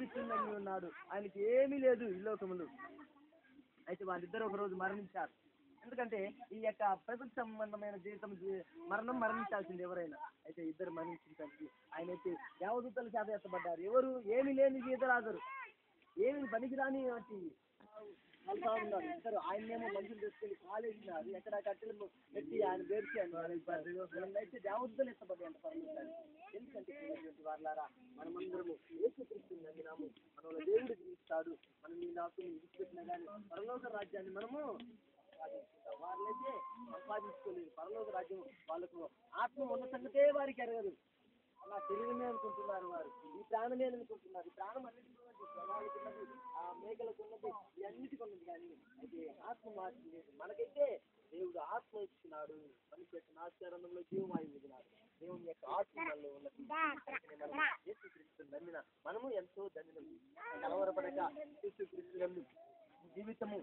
నిత్యుందని ఉన్నాడు, ఆయనకి ఏమీ లేదు ఈ లోకములు. అయితే వాళ్ళిద్దరు ఒక రోజు మరణించారు. ఎందుకంటే ఈ యొక్క ప్రకృతి సంబంధమైన జీవితం మరణించాల్సింది ఎవరైనా. అయితే ఇద్దరు మరణించడానికి ఆయన అయితే దేవదూతల చేత ఎత్తబడ్డారు. ఎవరు? ఏమి లేని జీతరాజరు, ఏమి పనికిరాని వాటి వెళ్తా ఉన్నారు ఇద్దరు. ఆయనేమో మనుషులు తీసుకెళ్లి కాలేసినారు, ఎక్కడ కట్టెలు పెట్టి ఆయన పేర్చి అయితే దేవదూతలు ఎత్తబడ్డాయి అంట పరలోకానికి. ఎందుకంటే వాళ్ళారా, మనమందరము యేసుక్రీస్తుని నమ్మినాము, మనలో దేవుడు జీవిస్తాడు, మనం ఈ నాకు విడిచిపెట్టినా కానీ పరలోక రాజ్యాన్ని మనము వాళ్ళైతే సంపాదించుకోలేదు. పరలోక రాజ్యం వాళ్ళకు ఆత్మ ఉన్న సంగతే వారికి ఎరగదు. అలా శరీరమే అనుకుంటున్నారు వారు, ఈ ప్రాణమే అనుకుంటున్నారు. ఈ ప్రాణం అన్నిటికీ ఉన్నది, జనాలకు ఉన్నది, ఆ మేకలకు ఉన్నది, ఈ అన్నిటికీ ఉన్నది. కానీ అయితే ఆత్మ మార్చి లేదు. మనకైతే దేవుడు ఆత్మ ఇచ్చినాడు, మనిషి యొక్క నాశనంలో జీవమాయి ఇచ్చినాడు. దేవుని యొక్క ఆత్మ మనలో ఉన్నది. యేసుక్రీస్తుని నమ్మిన మనము ఎంతో ధన్యులం. కలవరపడక యేసుక్రీస్తు జీవితము